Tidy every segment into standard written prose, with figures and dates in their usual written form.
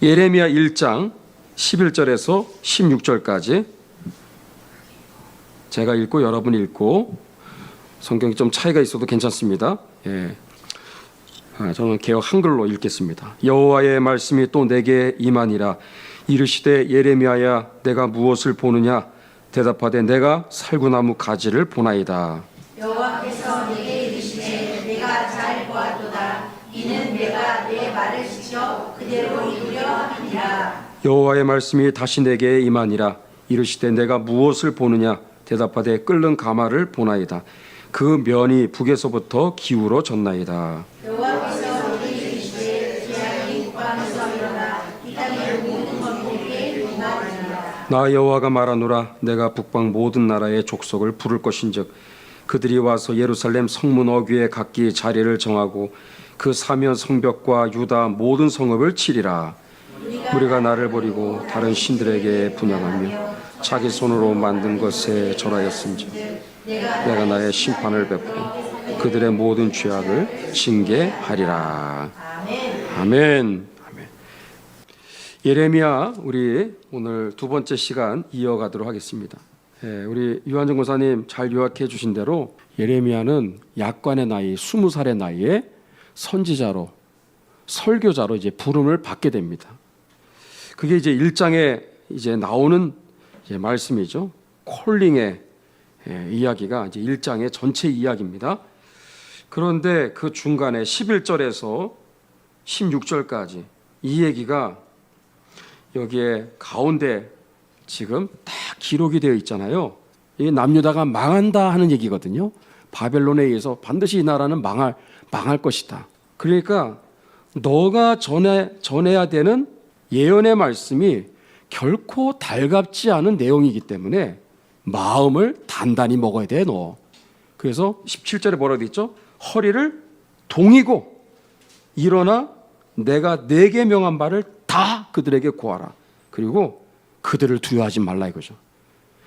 예레미야 1장 11절에서 16절까지 제가 읽고 여러분이 읽고 성경이 좀 차이가 있어도 괜찮습니다. 저는 개역 한글로 읽겠습니다. 여호와의 말씀이 또 내게 임하니라. 이르시되 예레미야야 내가 무엇을 보느냐. 대답하되 내가 살구나무 가지를 보나이다. 여호와께서 내게 이르시되 내가 잘 보았도다. 이는 내가 내 말을 지켜 그대로 이루려 함이라. 여호와의 말씀이 다시 내게 임하니라. 이르시되 내가 무엇을 보느냐. 대답하되 끓는 가마를 보나이다. 그 면이 북에서부터 기울어 졌나이다. 여호와께서 내게 이르시되 재앙이 북방에서 일어나 이 땅의 모든 건국에 임하리라. 나 여호와가 말하노라. 내가 북방 모든 나라의 족속을 부를 것인즉 그들이 와서 예루살렘 성문 어귀에 각기 자리를 정하고 그 사면 성벽과 유다 모든 성읍을 치리라. 우리가 나를 버리고 다른 신들에게 분양하며 자기 손으로 만든 것에 절하였음즉 내가 나의 심판을 베푸고 그들의 모든 죄악을 징계하리라. 아멘. 예레미야 우리 오늘 두 번째 시간 이어가도록 하겠습니다. 우리 유한정 고사님 잘 요약해 주신 대로 예레미야는 약관의 나이 20살의 나이에 선지자로 설교자로 이제 부름을 받게 됩니다. 그게 이제 1장에 이제 나오는 이제 말씀이죠. 콜링의 이야기가 이제 1장의 전체 이야기입니다. 그런데 그 중간에 11절에서 16절까지 이 얘기가 여기에 가운데 지금 딱 기록이 되어 있잖아요. 이게 남유다가 망한다 하는 얘기거든요. 바벨론에 의해서 반드시 이 나라는 망할 것이다. 그러니까 너가 전해야 되는 예언의 말씀이 결코 달갑지 않은 내용이기 때문에 마음을 단단히 먹어야 돼 너. 그래서 17절에 뭐라고 돼 있죠? 허리를 동이고 일어나 내가 내게 명한 바를 다 그들에게 고하라. 그리고 그들을 두려워하지 말라 이거죠.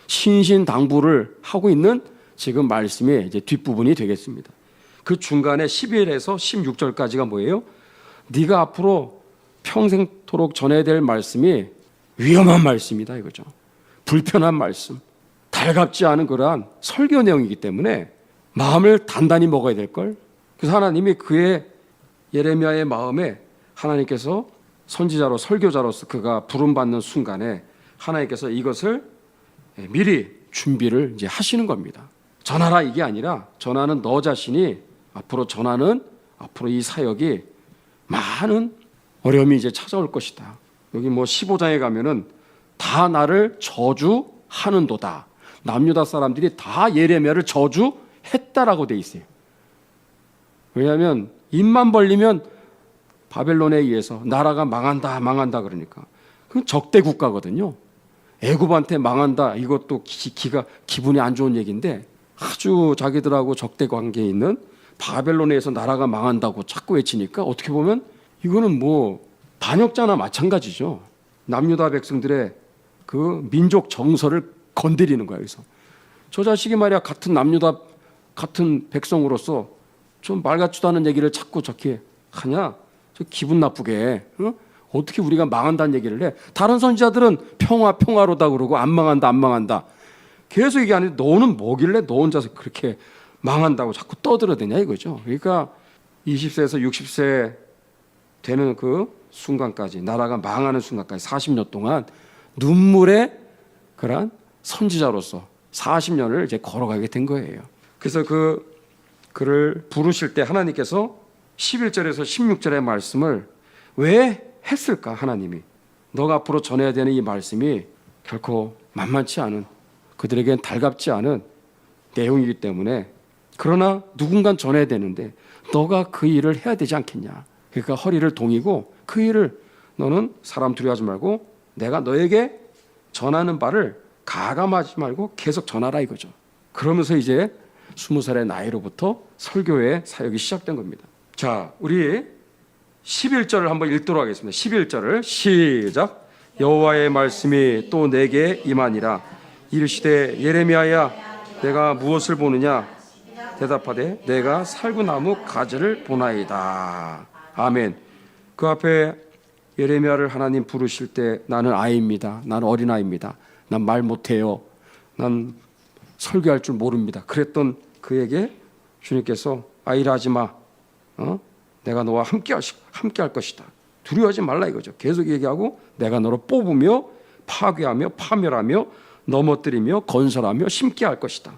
신신당부를 하고 있는 지금 말씀의 이제 뒷부분이 되겠습니다. 그 중간에 11에서 16절까지가 뭐예요? 네가 앞으로 평생토록 전해야 될 말씀이 위험한 말씀이다 이거죠. 불편한 말씀, 달갑지 않은 그러한 설교 내용이기 때문에 마음을 단단히 먹어야 될 걸. 그래서 하나님이 그의 예레미야의 마음에 하나님께서 선지자로 설교자로서 그가 부름받는 순간에 하나님께서 이것을 미리 준비를 이제 하시는 겁니다. 전하라 이게 아니라 전하는 너 자신이 앞으로 이 사역이 많은 어려움이 이제 찾아올 것이다. 여기 뭐 15장에 가면은 다 나를 저주하는도다. 남유다 사람들이 다 예레미야를 저주했다라고 돼 있어요. 왜냐하면 입만 벌리면 바벨론에 의해서 나라가 망한다 그러니까 그건 적대 국가거든요. 애굽한테 망한다 이것도 기분이 안 좋은 얘기인데 아주 자기들하고 적대 관계에 있는 바벨론에 의해서 나라가 망한다고 자꾸 외치니까 어떻게 보면 이거는 뭐 반역자나 마찬가지죠. 남유다 백성들의 그 민족 정서를 건드리는 거예요. 그래서 저 자식이 말이야 같은 남유다 같은 백성으로서 좀 말 같지도 않은 얘기를 자꾸 저렇게 하냐? 저 기분 나쁘게 어떻게 우리가 망한다는 얘기를 해? 다른 선지자들은 평화로다 그러고 안 망한다. 계속 얘기하는데 너는 뭐길래 너 혼자서 그렇게 망한다고 자꾸 떠들어대냐 이거죠. 그러니까 20세에서 60세 되는 그 순간까지 나라가 망하는 순간까지 40년 동안 눈물의 그런 선지자로서 40년을 이제 걸어가게 된 거예요. 그래서 그를 부르실 때 하나님께서 11절에서 16절의 말씀을 왜 했을까? 하나님이 너가 앞으로 전해야 되는 이 말씀이 결코 만만치 않은 그들에겐 달갑지 않은 내용이기 때문에 그러나 누군가 전해야 되는데 너가 그 일을 해야 되지 않겠냐. 그러니까 허리를 동이고 그 일을 너는 사람 두려워하지 말고 내가 너에게 전하는 바를 가감하지 말고 계속 전하라 이거죠. 그러면서 이제 20살의 나이로부터 설교의 사역이 시작된 겁니다. 자, 우리 11절을 한번 읽도록 하겠습니다. 11절을 시작. 여호와의 말씀이 또 내게 임하니라. 이르시되 예레미야야 내가 무엇을 보느냐. 대답하되 내가 살구나무 가지를 보나이다. 아멘. 그 앞에 예레미야를 하나님 부르실 때 나는 아이입니다. 나는 어린아이입니다. 난 말 못해요. 난 설교할 줄 모릅니다. 그랬던 그에게 주님께서 아이라 하지 마. 내가 너와 함께 할 것이다. 두려워하지 말라 이거죠. 계속 얘기하고 내가 너를 뽑으며 파괴하며 파멸하며 넘어뜨리며 건설하며 심게 할 것이다.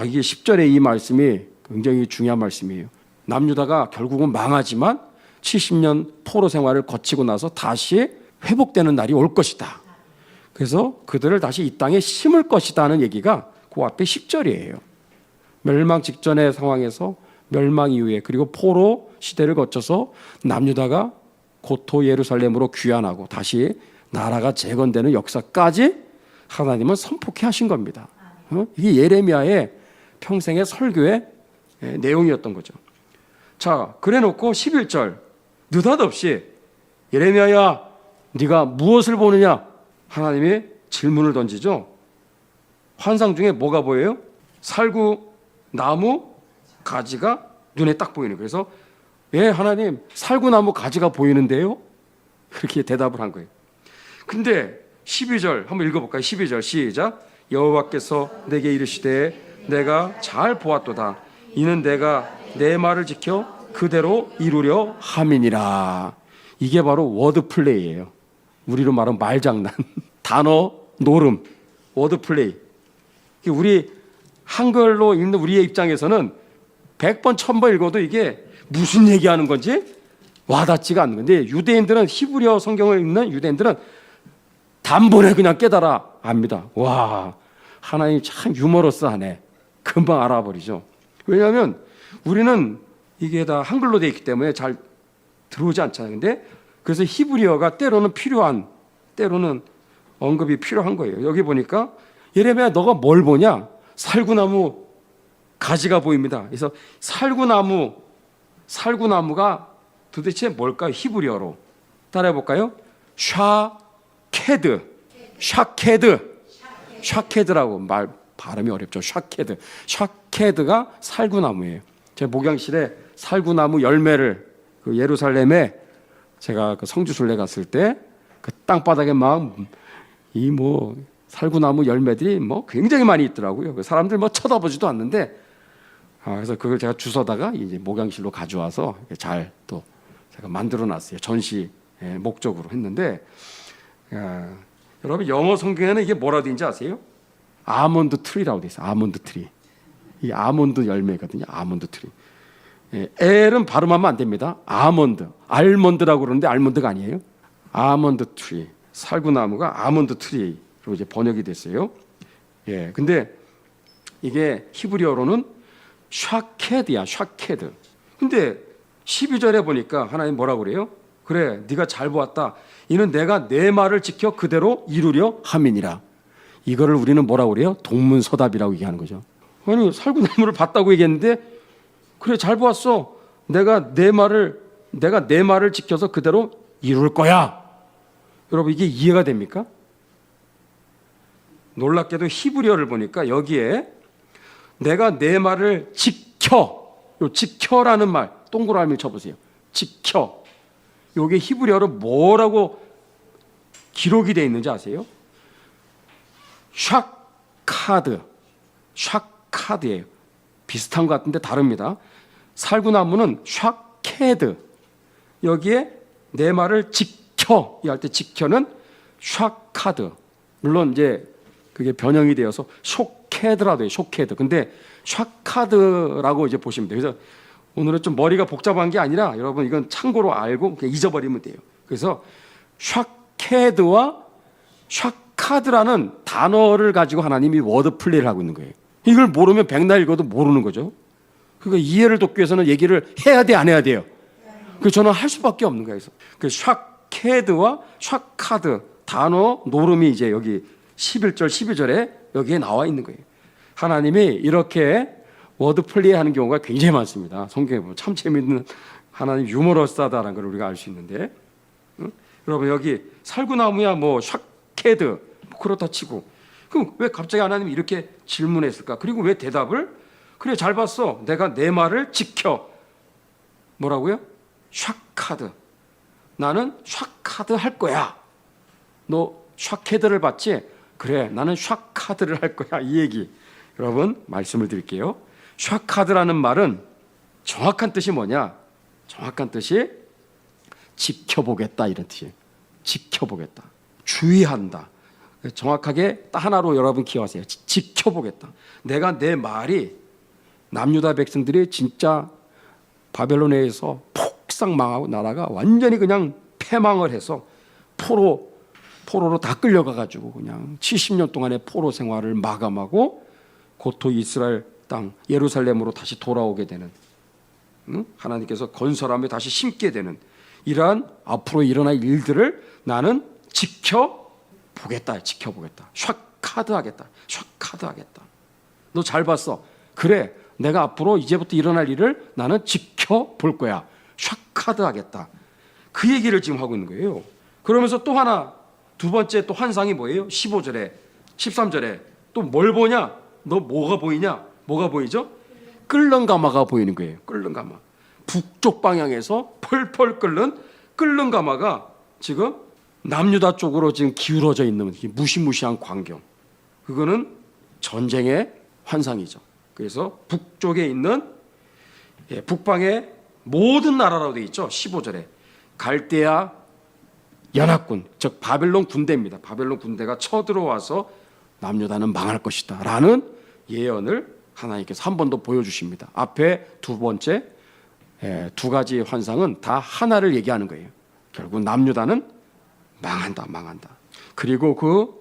이게 10절의 이 말씀이 굉장히 중요한 말씀이에요. 남유다가 결국은 망하지만 70년 포로 생활을 거치고 나서 다시 회복되는 날이 올 것이다. 그래서 그들을 다시 이 땅에 심을 것이다 하는 얘기가 그 앞에 10절이에요. 멸망 직전의 상황에서 멸망 이후에 그리고 포로 시대를 거쳐서 남유다가 고토 예루살렘으로 귀환하고 다시 나라가 재건되는 역사까지 하나님은 선포케 하신 겁니다. 이게 예레미야의 평생의 설교의 내용이었던 거죠. 자, 그래놓고 11절 느닷없이 예레미야야 네가 무엇을 보느냐? 하나님이 질문을 던지죠. 환상 중에 뭐가 보여요? 살구 나무 가지가 눈에 딱 보이는 거예요. 그래서 예 하나님 살구나무 가지가 보이는데요? 그렇게 대답을 한 거예요. 근데 12절 한번 읽어볼까요? 12절 시작. 여호와께서 내게 이르시되 내가 잘 보았도다. 이는 내가 내 말을 지켜 그대로 이루려 함이니라. 이게 바로 워드플레이예요. 우리로 말하면 말장난. 단어 노름, 워드플레이. 우리 한글로 읽는 우리의 입장에서는 100번 1000번 읽어도 이게 무슨 얘기하는 건지 와닿지가 않는 건데 유대인들은 히브리어 성경을 읽는 유대인들은 단번에 그냥 깨달아 압니다. 와, 하나님 참 유머러스하네. 금방 알아버리죠. 왜냐하면 우리는 이게 다 한글로 되어 있기 때문에 잘 들어오지 않잖아요. 근데 그래서 히브리어가 때로는 필요한, 때로는 언급이 필요한 거예요. 여기 보니까 예레미야 너가 뭘 보냐? 살구나무 가지가 보입니다. 그래서 살구나무가 도대체 뭘까요? 히브리어로 따라해 볼까요? 샤케드라고 말 발음이 어렵죠. 샤케드가 살구나무예요. 제 목양실에 살구나무 열매를 그 예루살렘에 제가 그 성주순례 갔을 때 그 땅바닥에 막 이 살구나무 열매들이 굉장히 많이 있더라고요. 그 사람들 쳐다보지도 않는데 그래서 그걸 제가 주워다가 이제 목양실로 가져와서 잘 또 제가 만들어놨어요. 전시 목적으로 했는데 여러분 영어 성경에는 이게 뭐라고 되는지 아세요? 아몬드 트리라고 돼 있어요. 아몬드 트리. 이 아몬드 열매거든요. 아몬드 트리. L은 발음하면 안 됩니다. 알몬드라고 그러는데 알몬드가 아니에요. 아몬드 트리. 살구나무가 아몬드 트리로 이제 번역이 됐어요. 근데 이게 히브리어로는 샤케드. 근데 12절에 보니까 하나님 뭐라고 그래요? 그래, 네가 잘 보았다. 이는 내가 내 말을 지켜 그대로 이루려 함이니라. 이거를 우리는 뭐라고 그래요? 동문서답이라고 얘기하는 거죠. 아니, 살구나무를 봤다고 얘기했는데 그래, 잘 보았어. 내가 내 말을 지켜서 그대로 이룰 거야. 여러분, 이게 이해가 됩니까? 놀랍게도 히브리어를 보니까 여기에 내가 내 말을 지켜라는 말 동그라미 쳐보세요. 지켜. 이게 히브리어로 뭐라고 기록이 되어 있는지 아세요? 샤카드예요. 비슷한 것 같은데 다릅니다. 살구나무는 샤케드. 여기에 내 말을 지켜 이 할 때 지켜는 샤카드. 물론 이제 그게 변형이 되어서 쇼케드라도 해요. 쇼케드. 근데 샤카드라고 이제 보시면 돼요. 그래서 오늘은 좀 머리가 복잡한 게 아니라 여러분 이건 참고로 알고 그냥 잊어버리면 돼요. 그래서 샤케드와 샤카드라는 단어를 가지고 하나님이 워드 플레이를 하고 있는 거예요. 이걸 모르면 백날 읽어도 모르는 거죠. 그러니까 이해를 돕기 위해서는 얘기를 해야 돼, 안 해야 돼요? 그래서 저는 할 수밖에 없는 거예요. 그 샤케드와 샤카드 단어 노름이 이제 여기 11절, 12절에 여기에 나와 있는 거예요. 하나님이 이렇게 워드 플레이 하는 경우가 굉장히 많습니다. 성경에 보면 참 재밌는 하나님 유머러스하다는 걸 우리가 알 수 있는데 여러분 여기 살구나무야 샤케드 그렇다 치고 그럼 왜 갑자기 하나님이 이렇게 질문했을까? 그리고 왜 대답을 그래 잘 봤어. 내가 내 말을 지켜. 뭐라고요? 샤카드. 나는 샤카드 할 거야. 너 샤케드를 받지? 그래, 나는 샤카드를 할 거야. 이 얘기. 여러분, 말씀을 드릴게요. 샤카드라는 말은 정확한 뜻이 뭐냐? 정확한 뜻이 지켜보겠다, 이런 뜻이에요. 지켜보겠다. 주의한다. 정확하게 딱 하나로 여러분 기억하세요. 지켜보겠다. 내가 내 말이 남유다 백성들이 진짜 바벨론에서 폭삭 망하고 나라가 완전히 그냥 패망을 해서 포로로 다 끌려가가지고 그냥 70년 동안의 포로 생활을 마감하고 고토 이스라엘 땅 예루살렘으로 다시 돌아오게 되는, 하나님께서 건설하며 다시 심게 되는 이러한 앞으로 일어날 일들을 나는 지켜보겠다. 샤카드 하겠다. 너 잘 봤어. 그래, 내가 앞으로 이제부터 일어날 일을 나는 지켜볼 거야. 샤카드 하겠다. 그 얘기를 지금 하고 있는 거예요. 그러면서 또 하나, 두 번째 또 환상이 뭐예요? 15절에 13절에 또 뭘 보냐? 너 뭐가 보이냐? 뭐가 보이죠? 끓는 가마가 보이는 거예요. 끓는 가마. 북쪽 방향에서 펄펄 끓는 가마가 지금 남유다 쪽으로 지금 기울어져 있는 무시무시한 광경. 그거는 전쟁의 환상이죠. 그래서 북쪽에 있는 북방의 모든 나라라고 되어 있죠. 15절에 갈대아 연합군, 즉 바벨론 군대입니다. 바벨론 군대가 쳐들어와서 남유다는 망할 것이다 라는 예언을 하나님께서 한 번 더 보여주십니다. 앞에 두 번째 두 가지 환상은 다 하나를 얘기하는 거예요. 결국 남유다는 망한다. 그리고 그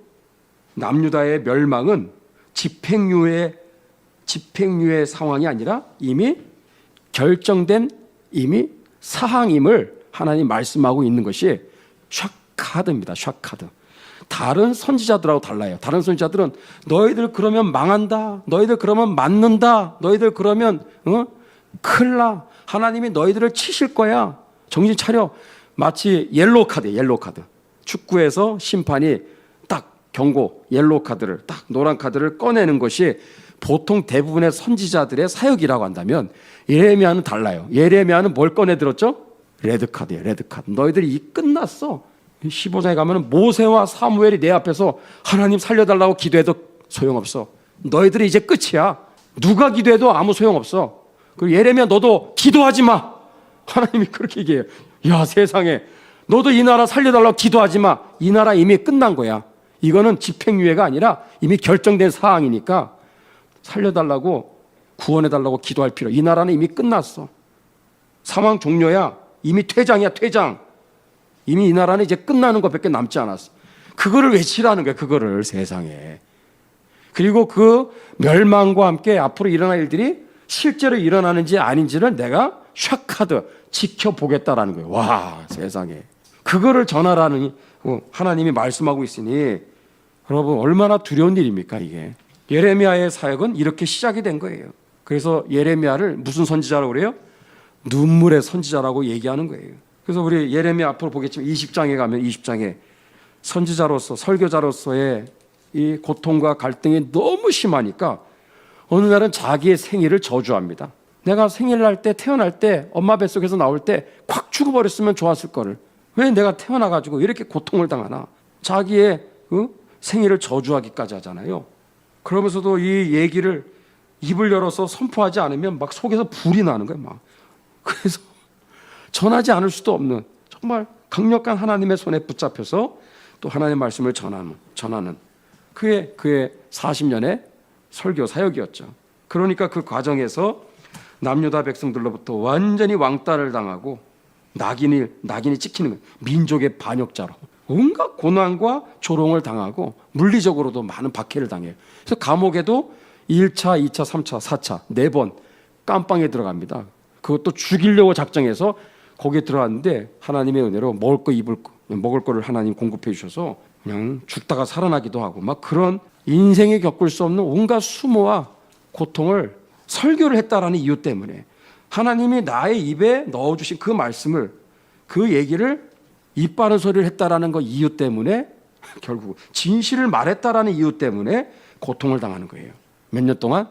남유다의 멸망은 집행유예 상황이 아니라 이미 결정된 이미 사항임을 하나님 말씀하고 있는 것이 샤카드입니다. 샤카드. 다른 선지자들하고 달라요. 다른 선지자들은 너희들 그러면 망한다. 너희들 그러면 맞는다. 너희들 그러면 큰일 나. 하나님이 너희들을 치실 거야. 정신 차려. 마치 옐로우 카드. 축구에서 심판이 딱 경고, 옐로우 카드를 딱 노란 카드를 꺼내는 것이 보통 대부분의 선지자들의 사역이라고 한다면 예레미야는 달라요. 예레미야는 뭘 꺼내 들었죠? 레드카드예요. 레드카드. 너희들이 이 끝났어. 15장에 가면 모세와 사무엘이 내 앞에서 하나님 살려달라고 기도해도 소용없어. 너희들이 이제 끝이야. 누가 기도해도 아무 소용없어. 그리고 예레미야 너도 기도하지 마. 하나님이 그렇게 얘기해요. 야, 세상에 너도 이 나라 살려달라고 기도하지 마. 이 나라 이미 끝난 거야. 이거는 집행유예가 아니라 이미 결정된 사항이니까 살려달라고 구원해달라고 기도할 필요. 이 나라는 이미 끝났어. 사망 종료야. 이미 퇴장이야. 퇴장. 이미 이 나라는 이제 끝나는 것밖에 남지 않았어. 그거를 외치라는 거야. 그거를 세상에. 그리고 그 멸망과 함께 앞으로 일어날 일들이 실제로 일어나는지 아닌지를 내가 샤카드 지켜보겠다라는 거예요. 와, 세상에. 그거를 전하라는 하나님이 말씀하고 있으니 여러분 얼마나 두려운 일입니까 이게. 예레미야의 사역은 이렇게 시작이 된 거예요. 그래서 예레미야를 무슨 선지자라고 그래요? 눈물의 선지자라고 얘기하는 거예요. 그래서 우리 예레미야 앞으로 보겠지만 20장에 가면 20장에 선지자로서 설교자로서의 이 고통과 갈등이 너무 심하니까 어느 날은 자기의 생일을 저주합니다. 내가 생일날 때 태어날 때 엄마 뱃속에서 나올 때 콱 죽어버렸으면 좋았을 거를 왜 내가 태어나가지고 이렇게 고통을 당하나. 자기의 생일을 저주하기까지 하잖아요. 그러면서도 이 얘기를 입을 열어서 선포하지 않으면 막 속에서 불이 나는 거예요. 막. 그래서 전하지 않을 수도 없는 정말 강력한 하나님의 손에 붙잡혀서 또 하나님의 말씀을 전하는 그의 40년의 설교 사역이었죠. 그러니까 그 과정에서 남유다 백성들로부터 완전히 왕따를 당하고 낙인이 찍히는 거예요. 민족의 반역자로 온갖 고난과 조롱을 당하고 물리적으로도 많은 박해를 당해요. 그래서 감옥에도 1차, 2차, 3차, 4차 4번 깜빵에 들어갑니다. 그것도 죽이려고 작정해서 거기에 들어갔는데 하나님의 은혜로 먹을 거를 하나님 공급해 주셔서 그냥 죽다가 살아나기도 하고 막 그런 인생에 겪을 수 없는 온갖 수모와 고통을 설교를 했다라는 이유 때문에 하나님이 나의 입에 넣어주신 그 말씀을 그 얘기를 입 바른 소리를 했다라는 그 이유 때문에 결국 진실을 말했다라는 이유 때문에 고통을 당하는 거예요. 몇 년 동안?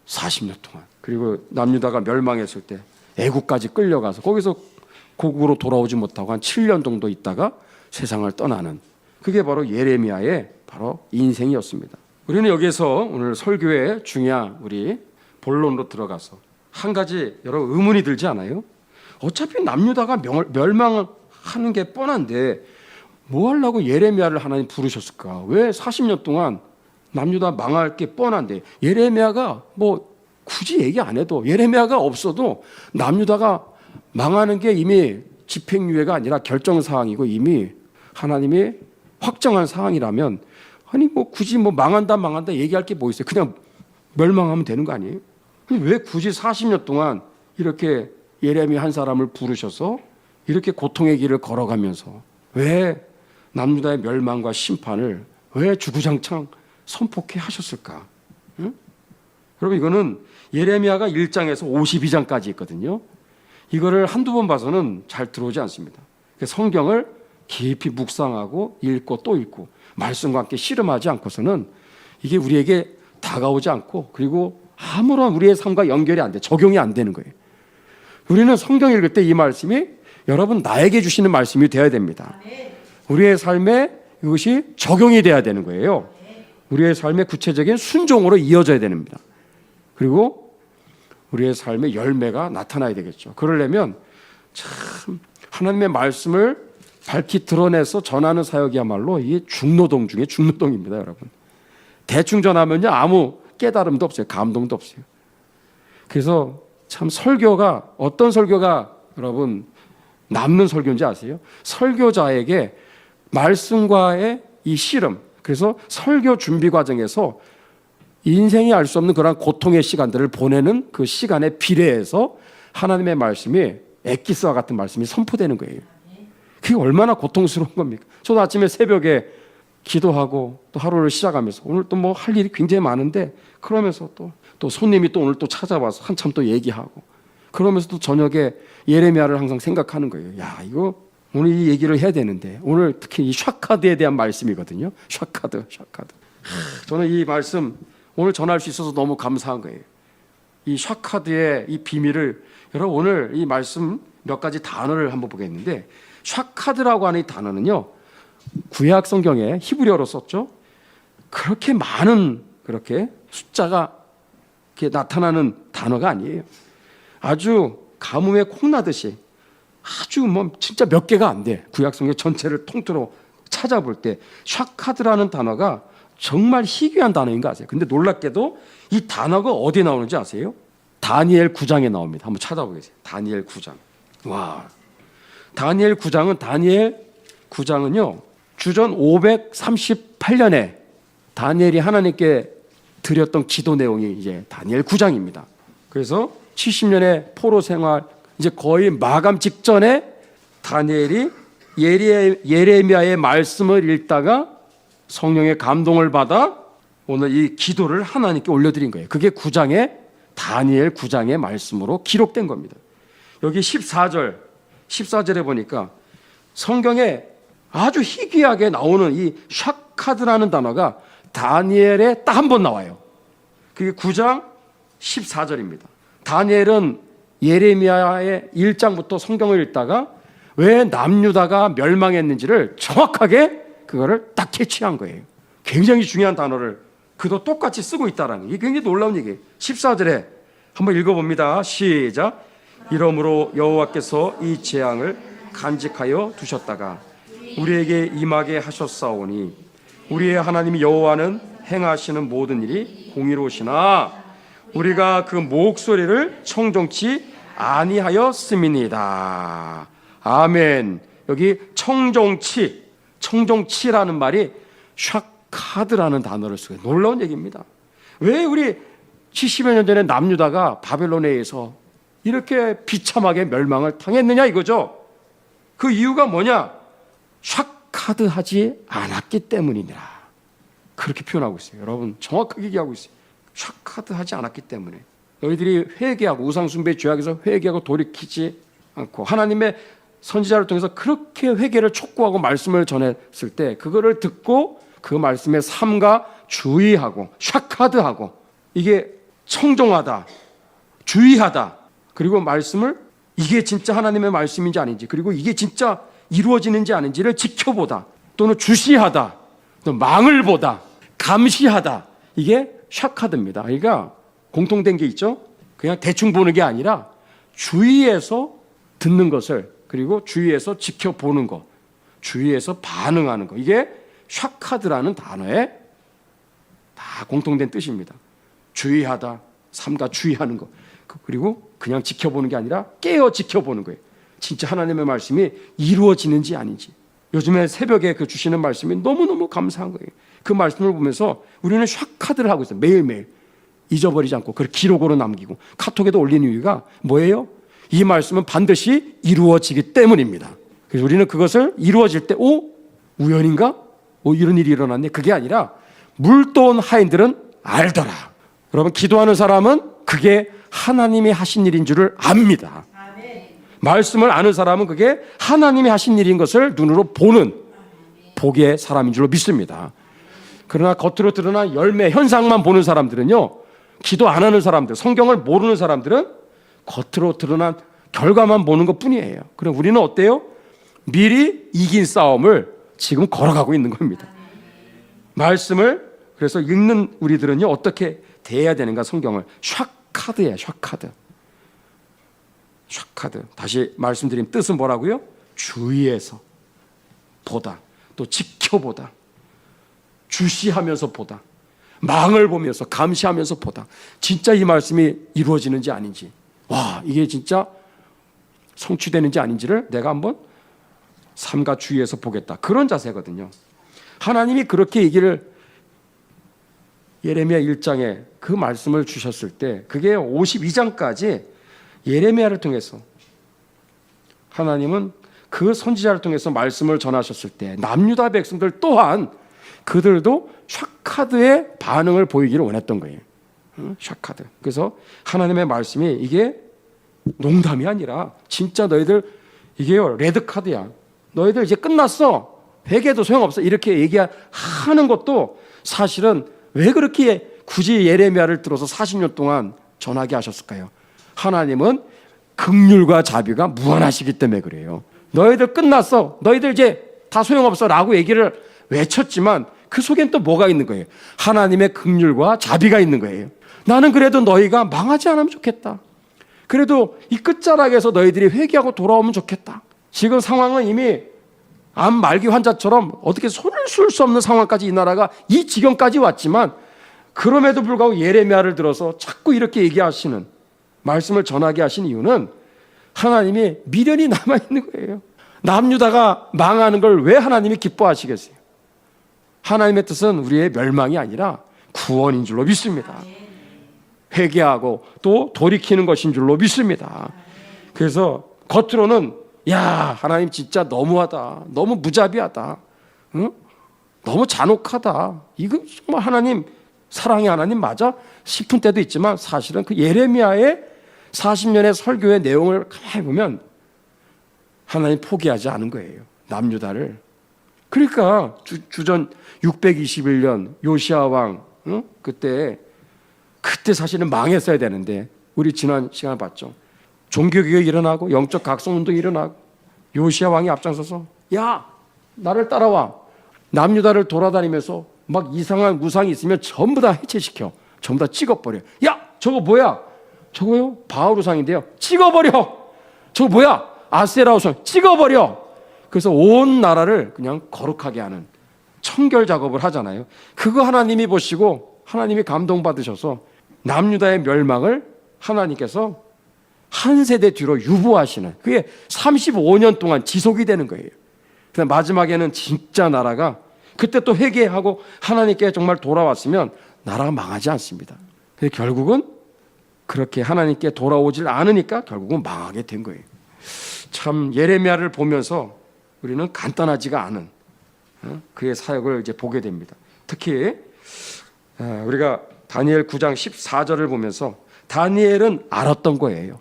40년 동안. 그리고 남유다가 멸망했을 때 애국까지 끌려가서 거기서 고국으로 돌아오지 못하고 한 7년 정도 있다가 세상을 떠나는, 그게 바로 예레미야의 바로 인생이었습니다. 우리는 여기에서 오늘 설교의 중요한 우리 본론으로 들어가서 한 가지 여러분 의문이 들지 않아요? 어차피 남유다가 멸망하는 게 뻔한데 뭐 하려고 예레미야를 하나님 부르셨을까? 왜 40년 동안 남유다 망할 게 뻔한데 예레미야가 뭐 굳이 얘기 안 해도, 예레미야가 없어도 남유다가 망하는 게 이미 집행유예가 아니라 결정사항이고 이미 하나님이 확정한 사항이라면, 아니 뭐 굳이 뭐 망한다 얘기할 게 뭐 있어요? 그냥 멸망하면 되는 거 아니에요? 왜 굳이 40년 동안 이렇게 예레미야 한 사람을 부르셔서 이렇게 고통의 길을 걸어가면서 왜 남유다의 멸망과 심판을 왜 주구장창 선포케 하셨을까? 응? 여러분, 이거는 예레미야가 1장에서 52장까지 있거든요. 이거를 한두 번 봐서는 잘 들어오지 않습니다. 성경을 깊이 묵상하고 읽고 또 읽고 말씀과 함께 씨름하지 않고서는 이게 우리에게 다가오지 않고, 그리고 아무런 우리의 삶과 연결이 안 돼, 적용이 안 되는 거예요. 우리는 성경 읽을 때 이 말씀이 여러분 나에게 주시는 말씀이 되어야 됩니다. 우리의 삶에 이것이 적용이 돼야 되는 거예요. 우리의 삶의 구체적인 순종으로 이어져야 됩니다. 그리고 우리의 삶의 열매가 나타나야 되겠죠. 그러려면 참 하나님의 말씀을 밝히 드러내서 전하는 사역이야말로 이게 중노동 중에 중노동입니다, 여러분. 대충 전하면요 아무 깨달음도 없어요, 감동도 없어요. 그래서 참 설교가, 어떤 설교가 여러분 남는 설교인지 아세요? 설교자에게 말씀과의 이 씨름, 그래서 설교 준비 과정에서 인생이 알 수 없는 그런 고통의 시간들을 보내는 그 시간에 비례해서 하나님의 말씀이 엑기스와 같은 말씀이 선포되는 거예요. 그게 얼마나 고통스러운 겁니까? 저도 아침에 새벽에 기도하고 또 하루를 시작하면서 오늘 또 뭐 할 일이 굉장히 많은데, 그러면서 또 손님이 또 오늘 또 찾아와서 한참 또 얘기하고, 그러면서 또 저녁에 예레미야를 항상 생각하는 거예요. 야, 이거 오늘 이 얘기를 해야 되는데, 오늘 특히 이 샤카드에 대한 말씀이거든요. 샤카드. 저는 이 말씀 오늘 전할 수 있어서 너무 감사한 거예요. 이 샤카드의 이 비밀을, 여러분 오늘 이 말씀 몇 가지 단어를 한번 보겠는데, 샤카드라고 하는 이 단어는요 구약 성경에 히브리어로 썼죠. 그렇게 많은 그렇게 숫자가 이렇게 나타나는 단어가 아니에요. 아주 가뭄에 콩나듯이 아주 뭐 진짜 몇 개가 안 돼. 구약 성경 전체를 통틀어 찾아볼 때 샤카드라는 단어가 정말 희귀한 단어인 거 아세요? 근데 놀랍게도 이 단어가 어디에 나오는지 아세요? 다니엘 9장에 나옵니다. 한번 찾아보겠어요. 다니엘 9장. 와, 다니엘 9장은요 주전 538년에 다니엘이 하나님께 드렸던 기도 내용이 이제 다니엘 9장입니다. 그래서 70년의 포로 생활 이제 거의 마감 직전에 다니엘이 예레미야의 말씀을 읽다가 성령의 감동을 받아 오늘 이 기도를 하나님께 올려드린 거예요. 그게 다니엘 9장의 말씀으로 기록된 겁니다. 여기 14절에 보니까 성경에 아주 희귀하게 나오는 이 샤카드라는 단어가 다니엘에 딱 한 번 나와요. 그게 9장 14절입니다. 다니엘은 예레미야의 1장부터 성경을 읽다가 왜 남유다가 멸망했는지를 정확하게 그거를 딱 캐치한 거예요. 굉장히 중요한 단어를 그도 똑같이 쓰고 있다는 게 이게 굉장히 놀라운 얘기예요. 14절에 한번 읽어봅니다. 시작. 이러므로 여호와께서 이 재앙을 간직하여 두셨다가 우리에게 임하게 하셨사오니 우리의 하나님 여호와는 행하시는 모든 일이 공의로우시나 우리가 그 목소리를 청종치 아니하였음이니이다. 아멘. 여기 청종치라는 말이 샤카드라는 단어를 쓰고 놀라운 얘기입니다. 왜 우리 70여 년 전에 남유다가 바벨론에 의해서 이렇게 비참하게 멸망을 당했느냐 이거죠. 그 이유가 뭐냐? 샤카드하지 않았기 때문이니라. 그렇게 표현하고 있어요. 여러분 정확하게 얘기하고 있어요. 샤카드하지 않았기 때문에. 너희들이 회개하고 우상숭배 죄악에서 회개하고 돌이키지 않고 하나님의 선지자를 통해서 그렇게 회개를 촉구하고 말씀을 전했을 때 그거를 듣고 그 말씀의 삶과 주의하고 샤카드하고 이게 청종하다, 주의하다, 그리고 말씀을 이게 진짜 하나님의 말씀인지 아닌지, 그리고 이게 진짜 이루어지는지 아닌지를 지켜보다, 또는 주시하다, 또 망을 보다, 감시하다. 이게 샤카드입니다. 그러니까 공통된 게 있죠. 그냥 대충 보는 게 아니라 주위에서 듣는 것을, 그리고 주위에서 지켜보는 것, 주위에서 반응하는 것. 이게 샤카드라는 단어에 다 공통된 뜻입니다. 주의하다, 삼가 주의하는 것. 그리고 그냥 지켜보는 게 아니라 깨어 지켜보는 거예요. 진짜 하나님의 말씀이 이루어지는지 아닌지. 요즘에 새벽에 그 주시는 말씀이 너무너무 감사한 거예요. 그 말씀을 보면서 우리는 샤카드를 하고 있어요. 매일매일 잊어버리지 않고 그걸 기록으로 남기고 카톡에도 올리는 이유가 뭐예요? 이 말씀은 반드시 이루어지기 때문입니다. 그래서 우리는 그것을 이루어질 때 우연인가? 이런 일이 일어났네. 그게 아니라 물도온 하인들은 알더라. 여러분, 기도하는 사람은 그게 하나님이 하신 일인 줄을 압니다. 말씀을 아는 사람은 그게 하나님이 하신 일인 것을 눈으로 보는 복의 사람인 줄로 믿습니다. 그러나 겉으로 드러난 열매, 현상만 보는 사람들은요, 기도 안 하는 사람들, 성경을 모르는 사람들은 겉으로 드러난 결과만 보는 것 뿐이에요. 그럼 우리는 어때요? 미리 이긴 싸움을 지금 걸어가고 있는 겁니다. 말씀을 그래서 읽는 우리들은요, 어떻게 대해야 되는가? 성경을 샤카드예요. 샤카드. 다시 말씀드린 뜻은 뭐라고요? 주의해서 보다, 또 지켜보다, 주시하면서 보다, 망을 보면서 감시하면서 보다. 진짜 이 말씀이 이루어지는지 아닌지, 이게 진짜 성취되는지 아닌지를 내가 한번 삼가 주의해서 보겠다. 그런 자세거든요. 하나님이 그렇게 얘기를 예레미야 1장에 그 말씀을 주셨을 때, 그게 52장까지 예레미야를 통해서 하나님은 그 선지자를 통해서 말씀을 전하셨을 때 남유다 백성들 또한 그들도 샤카드의 반응을 보이기를 원했던 거예요. 샤카드. 그래서 하나님의 말씀이 이게 농담이 아니라 진짜 너희들 이게요, 레드카드야. 너희들 이제 끝났어. 회개도 소용없어. 이렇게 얘기하는 것도 사실은 왜 그렇게 굳이 예레미야를 들어서 40년 동안 전하게 하셨을까요? 하나님은 긍휼과 자비가 무한하시기 때문에 그래요. 너희들 끝났어. 너희들 이제 다 소용없어 라고 얘기를 외쳤지만 그 속엔 또 뭐가 있는 거예요? 하나님의 긍휼과 자비가 있는 거예요. 나는 그래도 너희가 망하지 않으면 좋겠다. 그래도 이 끝자락에서 너희들이 회개하고 돌아오면 좋겠다. 지금 상황은 이미 암 말기 환자처럼 어떻게 손을 쓸 수 없는 상황까지 이 나라가 이 지경까지 왔지만, 그럼에도 불구하고 예레미야를 들어서 자꾸 이렇게 얘기하시는, 말씀을 전하게 하신 이유는 하나님이 미련이 남아있는 거예요. 남유다가 망하는 걸 왜 하나님이 기뻐하시겠어요? 하나님의 뜻은 우리의 멸망이 아니라 구원인 줄로 믿습니다. 회개하고 또 돌이키는 것인 줄로 믿습니다. 그래서 겉으로는 하나님 진짜 너무하다, 너무 무자비하다, 너무 잔혹하다, 이거 정말 하나님 사랑의 하나님 맞아? 싶은 때도 있지만, 사실은 그 예레미야의 40년의 설교의 내용을 가만히 보면 하나님 포기하지 않은 거예요, 남유다를. 그러니까 주전 621년 요시야 왕, 그때 사실은 망했어야 되는데, 우리 지난 시간에 봤죠. 종교개혁이 일어나고 영적 각성운동이 일어나고 요시야 왕이 앞장서서 나를 따라와. 남유다를 돌아다니면서 막 이상한 우상이 있으면 전부 다 해체시켜. 전부 다 찍어버려. 저거 뭐야? 저거요? 바알 우상인데요. 찍어버려. 저거 뭐야? 아세라 우상. 찍어버려. 그래서 온 나라를 그냥 거룩하게 하는 청결 작업을 하잖아요. 그거 하나님이 보시고 하나님이 감동받으셔서 남유다의 멸망을 하나님께서 한 세대 뒤로 유보하시는, 그게 35년 동안 지속이 되는 거예요. 그래서 마지막에는 진짜 나라가 그때 또 회개하고 하나님께 정말 돌아왔으면 나라가 망하지 않습니다. 근데 결국은 그렇게 하나님께 돌아오질 않으니까 결국은 망하게 된 거예요. 참 예레미야를 보면서 우리는 간단하지가 않은 그의 사역을 이제 보게 됩니다. 특히 우리가 다니엘 9장 14절을 보면서 다니엘은 알았던 거예요.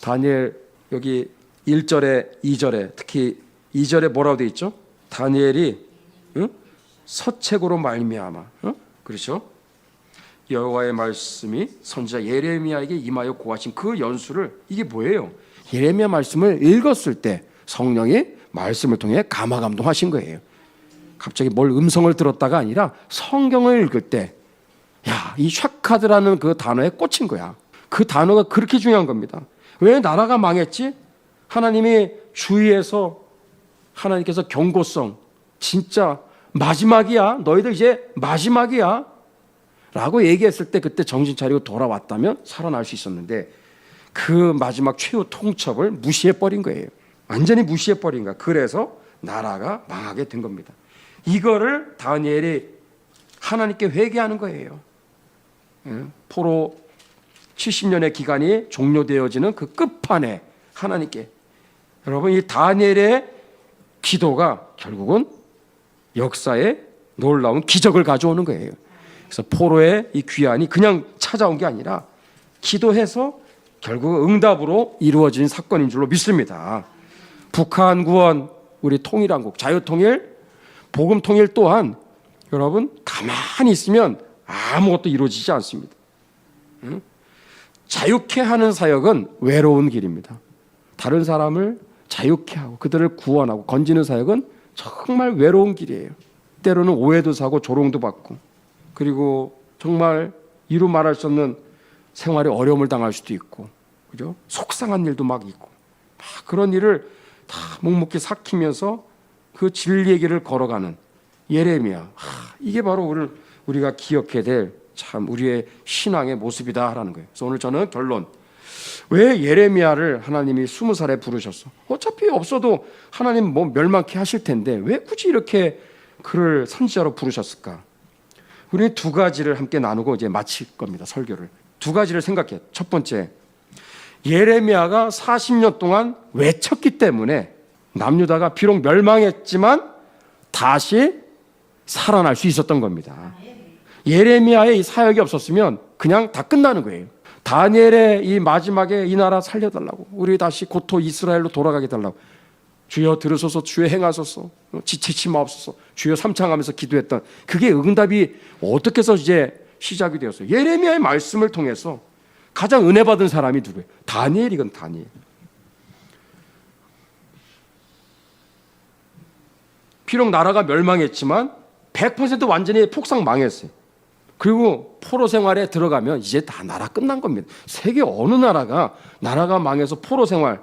다니엘 여기 1절에 2절에 특히 2절에 뭐라고 되어 있죠? 다니엘이 서책으로 말미암아, 그렇죠? 여호와의 말씀이 선지자 예레미야에게 임하여 고하신 그 연수를, 이게 뭐예요? 예레미야 말씀을 읽었을 때 성령이 말씀을 통해 감화감동하신 거예요. 갑자기 뭘 음성을 들었다가 아니라 성경을 읽을 때 야, 이 샤카드라는 그 단어에 꽂힌 거야. 그 단어가 그렇게 중요한 겁니다. 왜 나라가 망했지? 하나님이 주위에서 하나님께서 경고성, 진짜 마지막이야. 너희들 이제 마지막이야. 라고 얘기했을 때 그때 정신 차리고 돌아왔다면 살아날 수 있었는데 그 마지막 최후 통첩을 무시해버린 거예요. 완전히 무시해버린 거야. 그래서 나라가 망하게 된 겁니다. 이거를 다니엘이 하나님께 회개하는 거예요. 포로 70년의 기간이 종료되어지는 그 끝판에 하나님께, 여러분, 이 다니엘의 기도가 결국은 역사에 놀라운 기적을 가져오는 거예요. 그래서 포로의 이 귀환이 그냥 찾아온 게 아니라 기도해서 결국 응답으로 이루어진 사건인 줄로 믿습니다. 북한 구원, 우리 통일한국, 자유통일, 복음통일 또한 여러분 가만히 있으면 아무것도 이루어지지 않습니다. 자유케 하는 사역은 외로운 길입니다. 다른 사람을 자유케 하고 그들을 구원하고 건지는 사역은 정말 외로운 길이에요. 때로는 오해도 사고 조롱도 받고, 그리고 정말 이루 말할 수 없는 생활에 어려움을 당할 수도 있고, 그죠? 속상한 일도 막 있고, 막 그런 일을 다 묵묵히 삭히면서 그 진리의 길을 걸어가는 예레미야. 이게 바로 우리가 기억해야 될 참 우리의 신앙의 모습이다라는 거예요. 그래서 오늘 저는 결론, 왜 예레미야를 하나님이 20살에 부르셨어? 어차피 없어도 하나님 뭐 멸망케 하실 텐데 왜 굳이 이렇게 그를 선지자로 부르셨을까? 우리는 두 가지를 함께 나누고 이제 마칠 겁니다. 설교를. 두 가지를 생각해. 첫 번째, 예레미야가 40년 동안 외쳤기 때문에 남유다가 비록 멸망했지만 다시 살아날 수 있었던 겁니다. 예레미야의 이 사역이 없었으면 그냥 다 끝나는 거예요. 다니엘의 이 마지막에 이 나라 살려달라고, 우리 다시 고토 이스라엘로 돌아가게 달라고, 주여 들으소서, 주여 행하소서, 지치지 마옵소서, 주여 삼창하면서 기도했던 그게 응답이 어떻게 해서 이제 시작이 되었어요. 예레미야의 말씀을 통해서 가장 은혜 받은 사람이 누구예요? 다니엘이건 다니엘. 비록 나라가 멸망했지만 100% 완전히 폭삭 망했어요. 그리고 포로 생활에 들어가면 이제 다 나라 끝난 겁니다. 세계 어느 나라가 망해서 포로 생활,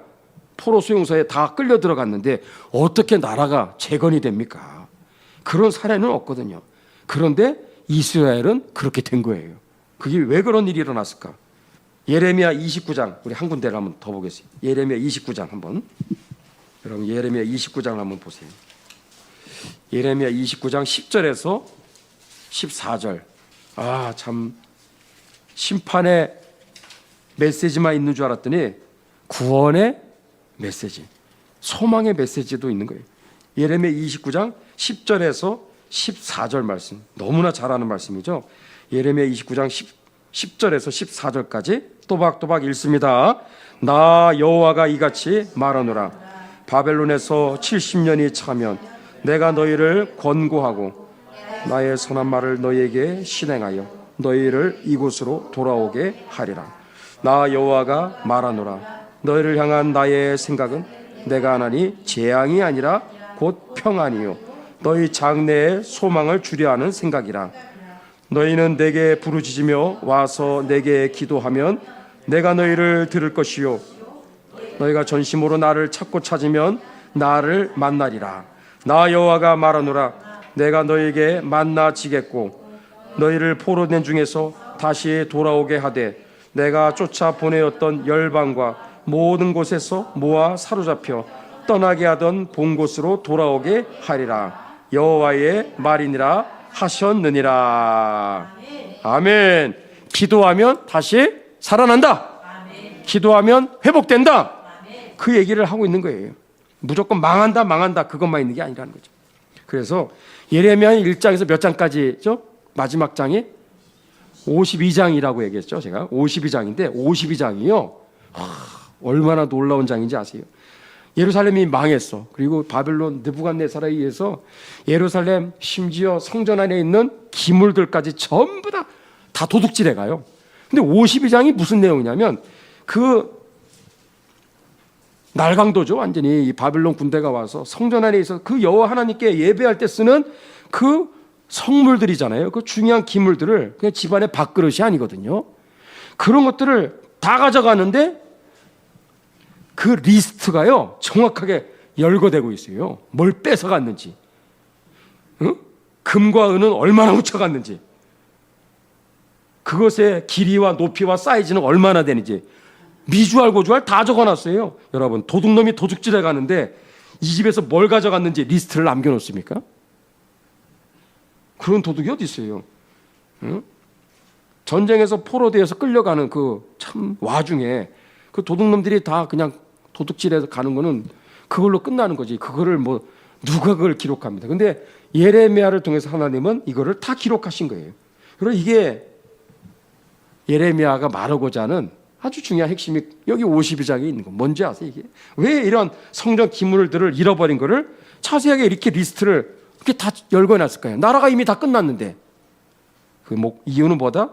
포로 수용소에 다 끌려 들어갔는데 어떻게 나라가 재건이 됩니까? 그런 사례는 없거든요. 그런데 이스라엘은 그렇게 된 거예요. 그게 왜 그런 일이 일어났을까? 예레미야 29장, 우리 한 군데를 한번 더 보겠습니다. 예레미야 29장 한번. 여러분 예레미야 29장을 한번 보세요. 예레미야 29장 10절에서 14절. 참 심판의 메시지만 있는 줄 알았더니 구원의 메시지, 소망의 메시지도 있는 거예요. 예레미야 29장 10절에서 14절 말씀, 너무나 잘 아는 말씀이죠. 예레미야 29장 10절에서 14절까지 또박또박 읽습니다. 나 여호와가 이같이 말하노라. 바벨론에서 70년이 차면 내가 너희를 권고하고 나의 선한 말을 너희에게 실행하여 너희를 이곳으로 돌아오게 하리라. 나 여호와가 말하노라. 너희를 향한 나의 생각은 내가 하나니 재앙이 아니라 곧 평안이요 너희 장래의 소망을 주려 하는 생각이라. 너희는 내게 부르짖으며 와서 내게 기도하면 내가 너희를 들을 것이요 너희가 전심으로 나를 찾으면 나를 만나리라. 나 여호와가 말하노라. 내가 너희에게 만나지겠고 너희를 포로된 중에서 다시 돌아오게 하되 내가 쫓아 보내었던 열방과 모든 곳에서 모아 사로잡혀 떠나게 하던 본 곳으로 돌아오게 하리라. 여호와의 말이니라 하셨느니라. 아멘. 기도하면 다시 살아난다. 기도하면 회복된다. 그 얘기를 하고 있는 거예요. 무조건 망한다 그것만 있는 게 아니라는 거죠. 그래서 예레미야 1장에서 몇 장까지죠? 마지막 장이 52장이라고 얘기했죠. 제가 52장인데 52장이요. 얼마나 놀라운 장인지 아세요? 예루살렘이 망했어. 그리고 바벨론 느부갓네살에 의해서 예루살렘 심지어 성전 안에 있는 기물들까지 전부 다 도둑질해 가요. 근데 52장이 무슨 내용이냐면 그 날강도죠. 완전히 이 바빌론 군대가 와서 성전 안에 있어서 그 여호와 하나님께 예배할 때 쓰는 그 성물들이잖아요. 그 중요한 기물들을 그냥 집안의 밥그릇이 아니거든요. 그런 것들을 다 가져가는데 그 리스트가요 정확하게 열거되고 있어요. 뭘 뺏어갔는지, 응? 금과 은은 얼마나 훔쳐갔는지, 그것의 길이와 높이와 사이즈는 얼마나 되는지 미주알 고주알 다 적어놨어요. 여러분, 도둑놈이 도둑질해 가는데 이 집에서 뭘 가져갔는지 리스트를 남겨놓습니까? 그런 도둑이 어디 있어요? 응? 전쟁에서 포로되어서 끌려가는 그 참 와중에 그 도둑놈들이 다 그냥 도둑질해서 가는 거는 그걸로 끝나는 거지. 그거를 뭐 누가 그걸 기록합니다. 근데 예레미야를 통해서 하나님은 이거를 다 기록하신 거예요. 그리고 이게 예레미야가 말하고자 하는 아주 중요한 핵심이 여기 52장에 있는 거. 뭔지 아세요? 이게 왜 이런 성전 기물들을 잃어버린 거를 자세하게 이렇게 리스트를 이렇게 다 열거해놨을까요? 나라가 이미 다 끝났는데. 그 이유는 뭐다?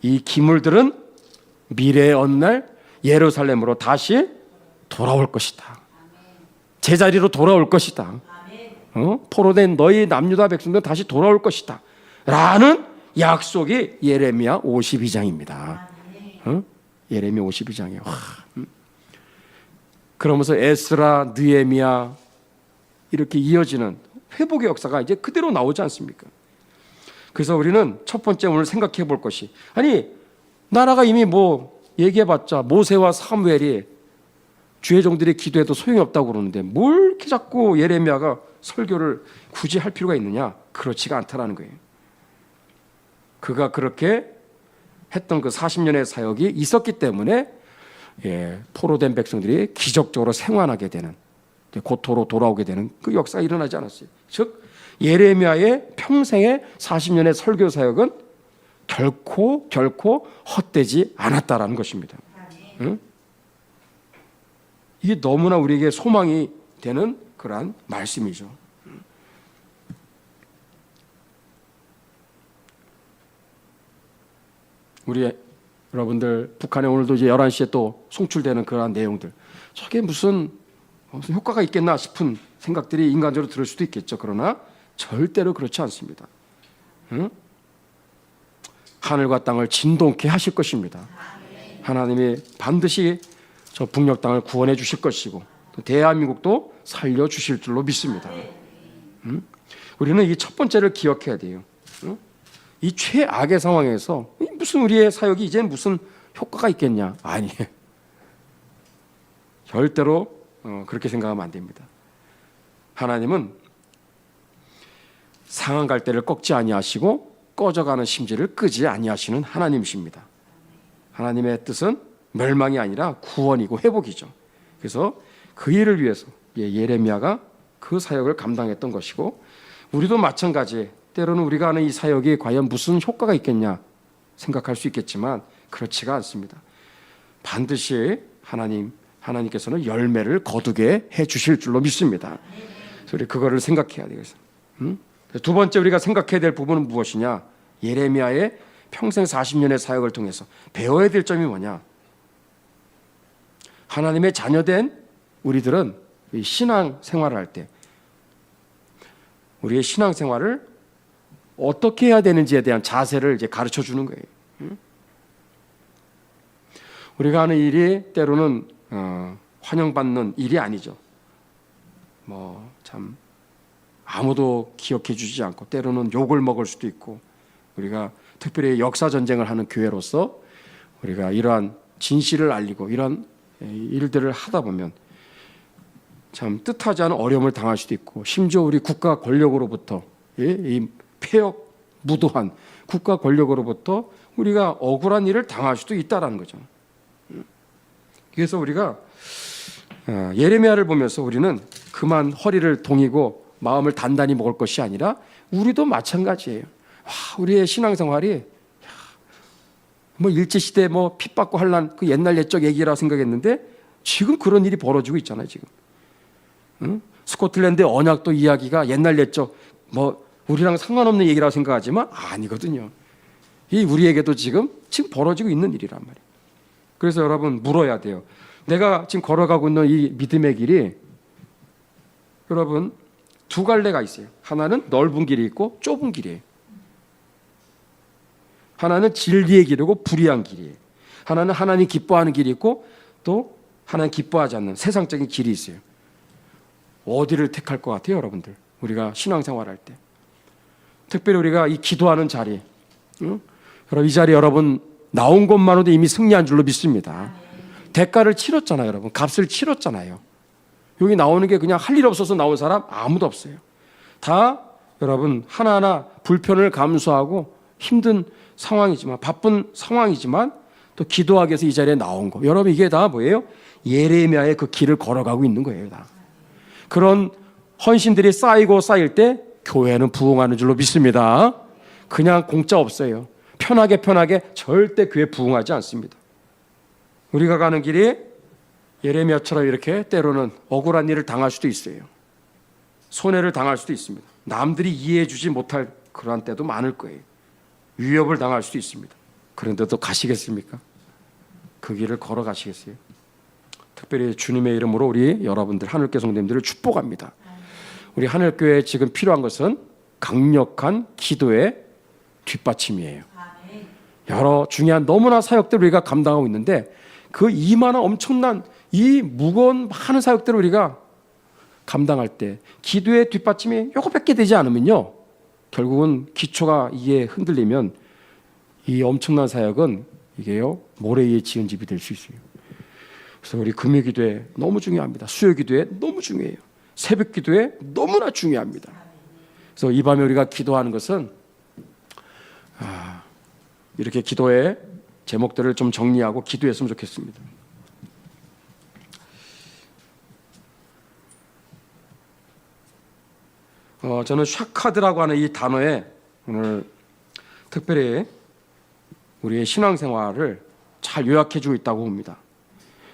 이 기물들은 미래의 어느 날 예루살렘으로 다시 돌아올 것이다. 제자리로 돌아올 것이다. 포로된 너희 남유다 백성들은 다시 돌아올 것이다. 라는 약속이 예레미야 52장입니다. 예레미야 52장이에요. 그러면서 에스라, 느헤미야 이렇게 이어지는 회복의 역사가 이제 그대로 나오지 않습니까? 그래서 우리는 첫 번째 오늘 생각해 볼 것이, 아니 나라가 이미 뭐 얘기해봤자 모세와 사무엘이 주의 종들이 기도해도 소용이 없다고 그러는데 뭘 이렇게 자꾸 예레미야가 설교를 굳이 할 필요가 있느냐? 그렇지가 않다라는 거예요. 그가 그렇게 했던 그 40년의 사역이 있었기 때문에 포로된 백성들이 기적적으로 생還하게 되는, 고토로 돌아오게 되는 그 역사가 일어나지 않았어요. 즉 예레미야의 평생의 40년의 설교 사역은 결코 헛되지 않았다라는 것입니다. 응? 이게 너무나 우리에게 소망이 되는 그러한 말씀이죠. 우리 여러분들 북한에 오늘도 이제 11시에 또 송출되는 그러한 내용들, 저게 무슨 효과가 있겠나 싶은 생각들이 인간적으로 들을 수도 있겠죠. 그러나 절대로 그렇지 않습니다. 응? 하늘과 땅을 진동케 하실 것입니다. 하나님이 반드시 저 북녘 땅을 구원해 주실 것이고 또 대한민국도 살려주실 줄로 믿습니다. 응? 우리는 이 첫 번째를 기억해야 돼요. 응? 이 최악의 상황에서 무슨 우리의 사역이 이제 무슨 효과가 있겠냐? 아니에요. 절대로 그렇게 생각하면 안 됩니다. 하나님은 상한 갈대를 꺾지 아니하시고 꺼져가는 심지를 끄지 아니하시는 하나님이십니다. 하나님의 뜻은 멸망이 아니라 구원이고 회복이죠. 그래서 그 일을 위해서 예레미야가 그 사역을 감당했던 것이고, 우리도 마찬가지, 때로는 우리가 하는 이 사역이 과연 무슨 효과가 있겠냐 생각할 수 있겠지만 그렇지가 않습니다. 반드시 하나님께서는 열매를 거두게 해 주실 줄로 믿습니다. 그래서 우리 그거를 생각해야 되겠어요. 두 번째 우리가 생각해야 될 부분은 무엇이냐? 예레미야의 평생 40년의 사역을 통해서 배워야 될 점이 뭐냐? 하나님의 자녀된 우리들은 신앙 생활을 할 때 우리의 신앙 생활을 어떻게 해야 되는지에 대한 자세를 이제 가르쳐 주는 거예요. 우리가 하는 일이 때로는 환영받는 일이 아니죠. 참 아무도 기억해 주지 않고 때로는 욕을 먹을 수도 있고, 우리가 특별히 역사 전쟁을 하는 교회로서 우리가 이러한 진실을 알리고 이러한 일들을 하다 보면 참 뜻하지 않은 어려움을 당할 수도 있고, 심지어 우리 국가 권력으로부터 이 폐역 무도한 국가 권력으로부터 우리가 억울한 일을 당할 수도 있다라는 거죠. 그래서 우리가 예레미야를 보면서 우리는 그만 허리를 동이고 마음을 단단히 먹을 것이 아니라 우리도 마찬가지예요. 우리의 신앙생활이 일제시대 핍받고 환난 그 옛날 옛적 얘기라 생각했는데 지금 그런 일이 벌어지고 있잖아요. 지금 스코틀랜드의 언약도 이야기가 옛날 옛적 우리랑 상관없는 얘기라고 생각하지만 아니거든요. 이 우리에게도 지금 벌어지고 있는 일이란 말이에요. 그래서 여러분 물어야 돼요. 내가 지금 걸어가고 있는 이 믿음의 길이 여러분 두 갈래가 있어요. 하나는 넓은 길이 있고 좁은 길이에요. 하나는 진리의 길이고 불의한 길이에요. 하나는 하나님 기뻐하는 길이 있고 또 하나님 기뻐하지 않는 세상적인 길이 있어요. 어디를 택할 것 같아요, 여러분들? 우리가 신앙생활할 때 특별히 우리가 이 기도하는 자리, 여러분 이 자리 여러분 나온 것만으로도 이미 승리한 줄로 믿습니다. 대가를 치렀잖아요, 여러분. 값을 치렀잖아요. 여기 나오는 게 그냥 할 일 없어서 나온 사람 아무도 없어요. 다 여러분 하나하나 불편을 감수하고 힘든 상황이지만 바쁜 상황이지만 또 기도하기 위해서 이 자리에 나온 거. 여러분 이게 다 뭐예요? 예레미야의 그 길을 걸어가고 있는 거예요. 다. 그런 헌신들이 쌓이고 쌓일 때 교회는 부흥하는 줄로 믿습니다. 그냥 공짜 없어요. 편하게 절대 교회 부흥하지 않습니다. 우리가 가는 길이 예레미야처럼 이렇게 때로는 억울한 일을 당할 수도 있어요. 손해를 당할 수도 있습니다. 남들이 이해해 주지 못할 그러한 때도 많을 거예요. 위협을 당할 수도 있습니다. 그런데도 가시겠습니까? 그 길을 걸어가시겠어요? 특별히 주님의 이름으로 우리 여러분들 하늘교회 성도님들을 축복합니다. 우리 하늘교회에 지금 필요한 것은 강력한 기도의 뒷받침이에요. 여러 중요한 너무나 사역들을 우리가 감당하고 있는데 그 이만한 엄청난 이 무거운 많은 사역들을 우리가 감당할 때 기도의 뒷받침이 요거밖에 되지 않으면요, 결국은 기초가 이게 흔들리면 이 엄청난 사역은 이게요 모래 위에 지은 집이 될 수 있어요. 그래서 우리 금요 기도에 너무 중요합니다. 수요 기도에 너무 중요해요. 새벽 기도에 너무나 중요합니다. 그래서 이 밤에 우리가 기도하는 것은 이렇게 기도의 제목들을 좀 정리하고 기도했으면 좋겠습니다. 저는 샤카드라고 하는 이 단어에 오늘 특별히 우리의 신앙생활을 잘 요약해주고 있다고 봅니다.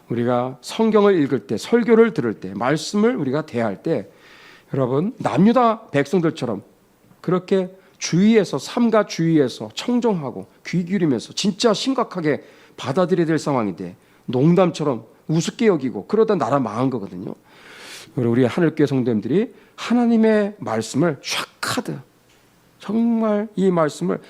우리가 성경을 읽을 때, 설교를 들을 때, 말씀을 우리가 대할 때 여러분 남유다 백성들처럼 그렇게 주위에서 삼가 주위에서 청정하고 귀 기울이면서 진짜 심각하게 받아들여야 될 상황인데 농담처럼 우습게 여기고 그러다 나라 망한 거거든요. 우리 하늘교회 성도님들이 하나님의 말씀을 샤카드 정말 이 말씀을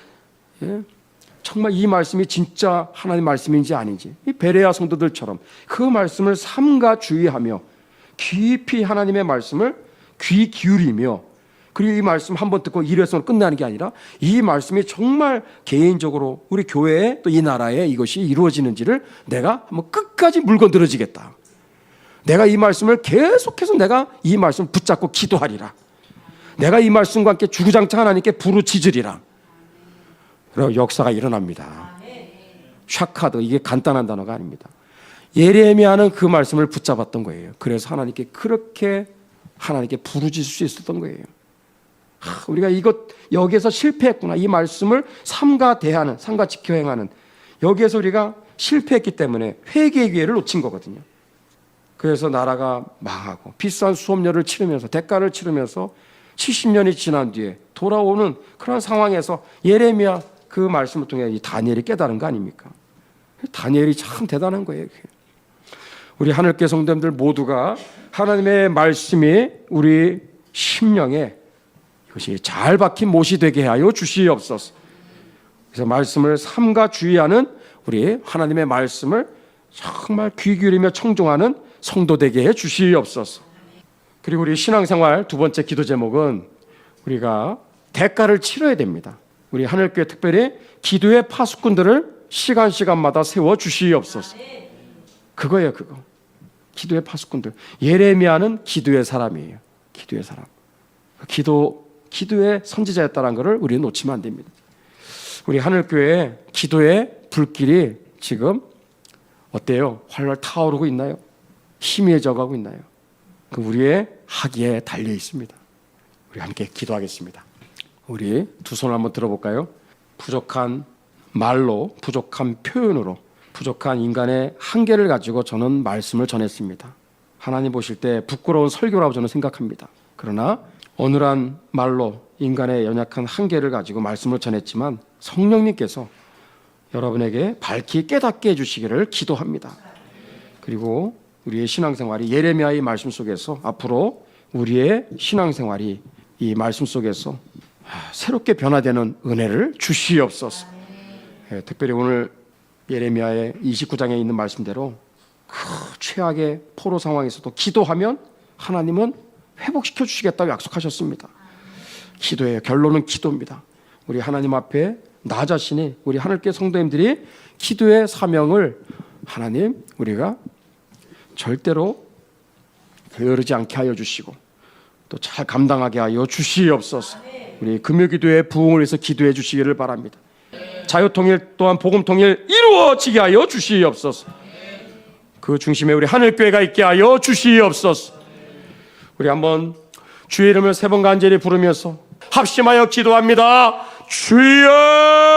정말 이 말씀이 진짜 하나님 말씀인지 아닌지 이 베레아 성도들처럼 그 말씀을 삼가 주의하며 깊이 하나님의 말씀을 귀 기울이며 그리고 이 말씀 한번 듣고 일회성으로 끝나는 게 아니라 이 말씀이 정말 개인적으로 우리 교회에 또 이 나라에 이것이 이루어지는지를 내가 한번 끝까지 물건들어지겠다. 내가 이 말씀을 계속해서 내가 이 말씀을 붙잡고 기도하리라. 내가 이 말씀과 함께 주구장창 하나님께 부르짖으리라. 그리고 역사가 일어납니다. 샤카드 이게 간단한 단어가 아닙니다. 예레미야는 그 말씀을 붙잡았던 거예요. 그래서 하나님께 그렇게 하나님께 부르짖을 수 있었던 거예요. 우리가 여기에서 실패했구나. 이 말씀을 삼가 대하는, 삼가 지켜 행하는 여기에서 우리가 실패했기 때문에 회개의 기회를 놓친 거거든요. 그래서 나라가 망하고 비싼 수업료를 치르면서 대가를 치르면서 70년이 지난 뒤에 돌아오는 그런 상황에서 예레미야 그 말씀을 통해 이 다니엘이 깨달은 거 아닙니까? 다니엘이 참 대단한 거예요. 우리 하늘교회 성도님들 모두가 하나님의 말씀이 우리 심령에 이것이 잘 박힌 못이 되게 하여 주시옵소서. 그래서 말씀을 삼가 주의하는 우리 하나님의 말씀을 정말 귀 기울이며 청종하는 성도 되게 해 주시옵소서. 그리고 우리 신앙생활 두 번째 기도 제목은 우리가 대가를 치러야 됩니다. 우리 하늘교회 특별히 기도의 파수꾼들을 시간마다 세워 주시옵소서. 그거예요, 그거. 기도의 파수꾼들. 예레미야는 기도의 사람이에요. 기도의 사람. 기도의 선지자였다는 것을 우리는 놓치면 안 됩니다. 우리 하늘교회 기도의 불길이 지금 어때요? 활활 타오르고 있나요? 희미해져 가고 있나요? 그 우리의 하기에 달려 있습니다. 우리 함께 기도하겠습니다. 우리 두 손을 한번 들어볼까요? 부족한 말로, 부족한 표현으로, 부족한 인간의 한계를 가지고 저는 말씀을 전했습니다. 하나님 보실 때 부끄러운 설교라고 저는 생각합니다. 그러나 어눌한 말로 인간의 연약한 한계를 가지고 말씀을 전했지만 성령님께서 여러분에게 밝히 깨닫게 해주시기를 기도합니다. 그리고 우리의 신앙생활이 예레미야의 말씀 속에서 앞으로 우리의 신앙생활이 이 말씀 속에서 새롭게 변화되는 은혜를 주시옵소서. 특별히 오늘 예레미야의 29장에 있는 말씀대로 그 최악의 포로 상황에서도 기도하면 하나님은 회복시켜 주시겠다고 약속하셨습니다. 기도예요. 결론은 기도입니다. 우리 하나님 앞에 나 자신이, 우리 하늘께 성도님들이 기도의 사명을 하나님 우리가 절대로 게으르지 않게 하여 주시고 또 잘 감당하게 하여 주시옵소서. 우리 금요기도의 부흥을 위해서 기도해 주시기를 바랍니다. 자유통일 또한 복음통일 이루어지게 하여 주시옵소서. 그 중심에 우리 하늘교회가 있게 하여 주시옵소서. 우리 한번 주의 이름을 3번 간절히 부르면서 합심하여 기도합니다. 주여!